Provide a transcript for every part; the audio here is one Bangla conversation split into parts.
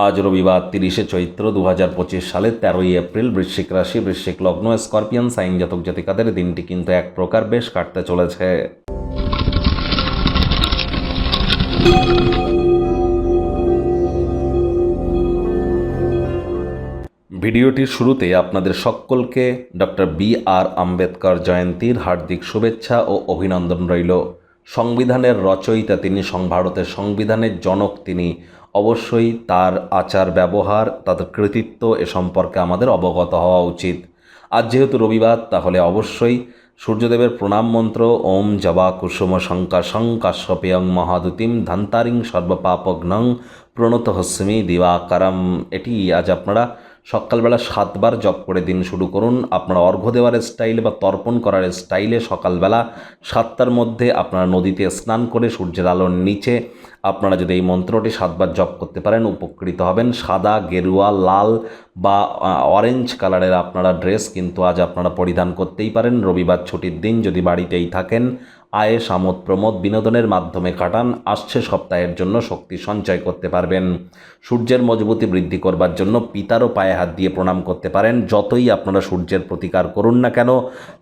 আজ রবিবার 30শে চৈত্র 2025 সালের 13ই এপ্রিল। বৃশ্চিক রাশি, বৃশ্চিক লগ্ন, স্করপিয়ান সাইন জাতক জাতিকাদের দিনটি কিন্তু এক প্রকার বেশ কাটতে চলেছে। ভিডিওটির শুরুতে আপনাদের সকলকে ডক্টর বি.আর. আম্বেদকর জয়ন্তীর হার্দিক শুভেচ্ছা ও অভিনন্দন রইল। সংবিধানের রচয়িতা তিনি, ভারতের সংবিধানের জনক তিনি। অবশ্যই তার আচার ব্যবহার, তাদের কৃতিত্ব এ সম্পর্কে আমাদের অবগত হওয়া উচিত। আজ যেহেতু রবিবার, তাহলে অবশ্যই সূর্যদেবের প্রণাম মন্ত্র ওম জবা কুসুম শঙ্কাশং কাশ্যপেয়ং মহাদুতিম ধন্তারিং সর্বপাপঘ্নং প্রণত হস্মি দিবাকারম, এটি আজ আপনারা সকালবেলা 7 বার জপ করে দিন শুরু করুন। আপনারা অর্ঘ্য দেওয়ার স্টাইলে বা তর্পণ করার স্টাইলে সকালবেলা 7টার মধ্যে আপনারা নদীতে স্নান করে সূর্যের আলোর নিচে আপনারা যদি এই মন্ত্রটি 7 বার জপ করতে পারেন উপকৃত হবেন। সাদা, গেরুয়া, লাল বা অরেঞ্জ কালারের আপনারা ড্রেস কিন্তু আজ আপনারা পরিধান করতেই পারেন। রবিবার ছুটির দিন, যদি বাড়িতেই থাকেন, আয়েস আমোদ প্রমোদ বিনোদনের মাধ্যমে কাটান। আসছে সপ্তাহের জন্য শক্তি সঞ্চয় করতে পারবেন। সূর্যের মজবুতি বৃদ্ধি করবার জন্য পিতারও পায়ে হাত দিয়ে প্রণাম করতে পারেন। যতই আপনারা সূর্যের প্রতিকার করুন না কেন,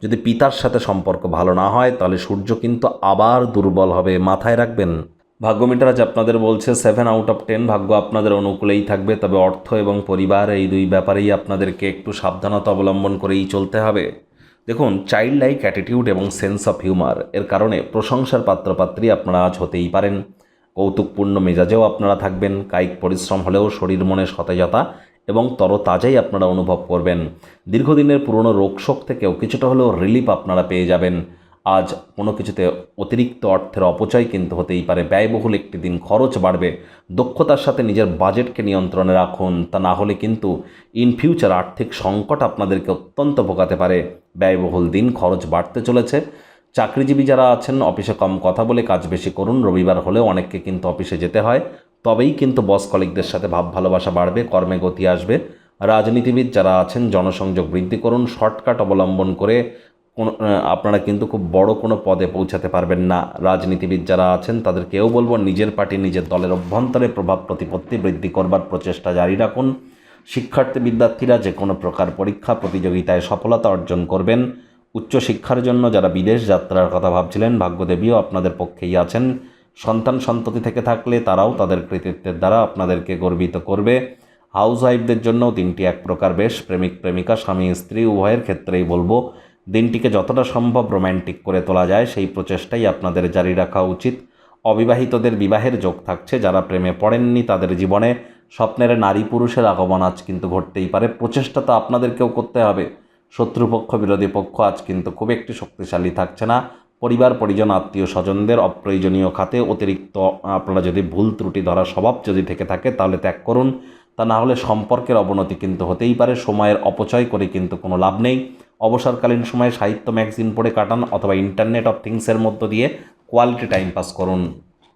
যদি পিতার সাথে সম্পর্ক ভালো না হয়, তাহলে সূর্য কিন্তু আবার দুর্বল হবে, মাথায় রাখবেন। ভাগ্য মিটার আজ আপনাদের বলছে 7 আউট অফ 10। ভাগ্য আপনাদের অনুকূলেই থাকবে, তবে অর্থ এবং পরিবার এই দুই ব্যাপারেই আপনাদেরকে একটু সাবধানতা অবলম্বন করেই চলতে হবে। দেখুন, চাইল্ড লাইক অ্যাটিটিউড এবং সেন্স অফ হিউমার এর কারণে প্রশংসার পাত্রপাত্রী আপনারা আজ হতেই পারেন। কৌতুকপূর্ণ মেজাজেও আপনারা থাকবেন। কায়িক পরিশ্রম হলেও শরীর মনে সতেজতা এবং তরতাজাই আপনারা অনুভব করবেন। দীর্ঘদিনের পুরনো রোগশোক থেকেও কিছুটা হলেও রিলিফ আপনারা পেয়ে যাবেন। আজ কোনো কিছুতে অতিরিক্ত অর্থের অপচয় কিন্তু হতেই পারে। ব্যয়বহুল একটি দিন, খরচ বাড়বে। দক্ষতার সাথে নিজের বাজেটকে নিয়ন্ত্রণে রাখুন, তা না হলে কিন্তু ইন ফিউচার আর্থিক সংকট আপনাদেরকে অত্যন্ত ভোগাতে পারে। ব্যয়বহুল দিন, খরচ বাড়তে চলেছে। চাকরিজীবী যারা আছেন, অফিসে কম কথা বলে কাজ বেশি করুন। রবিবার হলেও অনেককে কিন্তু অফিসে যেতে হয়, তবেই কিন্তু বস কলিগদের সাথে ভাব ভালোবাসা বাড়বে, কর্মে গতি আসবে। রাজনীতিবিদ যারা আছেন, জনসংযোগ বৃদ্ধি করুন। শর্টকাট অবলম্বন করে আপনারা কিন্তু খুব বড় কোনো পদে পৌঁছাতে পারবেন না। রাজনীতিবিদ যারা আছেন তাদেরকেও বলবো, নিজের পার্টি, নিজের দলের অভ্যন্তরে প্রভাব প্রতিপত্তি বৃদ্ধি করবার প্রচেষ্টা জারি রাখুন। শিক্ষার্থী বিদ্যার্থীরা যে কোনো প্রকার পরীক্ষা প্রতিযোগিতায় সফলতা অর্জন করবেন। উচ্চশিক্ষার জন্য যারা বিদেশ যাত্রার কথা ভাবছিলেন, ভাগ্যদেবীও আপনাদের পক্ষেই আছেন। সন্তান সন্ততি থেকে থাকলে তারাও তাদের কৃতিত্বের দ্বারা আপনাদেরকে গর্বিত করবে। হাউস ওয়াইফদের জন্যও দিনটি এক প্রকার বেশ। প্রেমিক প্রেমিকা, স্বামী স্ত্রী উভয়ের ক্ষেত্রেই বলবো, দিনটিকে যতটা সম্ভব রোম্যান্টিক করে তোলা যায় সেই প্রচেষ্টাই আপনাদের জারি রাখা উচিত। অবিবাহিতদের বিবাহের যোগ থাকছে। যারা প্রেমে পড়েননি তাদের জীবনে স্বপ্নের নারী পুরুষের আগমন আজ কিন্তু ঘটতেই পারে। প্রচেষ্টা তো আপনাদেরকেও করতে হবে। শত্রুপক্ষ, বিরোধী পক্ষ আজ কিন্তু খুব একটি শক্তিশালী থাকছে না। পরিবার পরিজন, আত্মীয় স্বজনদের অপ্রয়োজনীয় খাতে অতিরিক্ত আপনারা যদি ভুল ত্রুটি ধরার স্বভাব যদি থেকে থাকে, তাহলে ত্যাগ করুন। তা না হলে সম্পর্কের অবনতি কিন্তু হতেই পারে। সময়ের অপচয় করে কিন্তু কোনো লাভ নেই। অবসরকালীন সময়ে সাহিত্য ম্যাগাজিন পড়ে কাটান, অথবা ইন্টারনেট অফ থিংসের মধ্য দিয়ে কোয়ালিটি টাইম পাস করুন।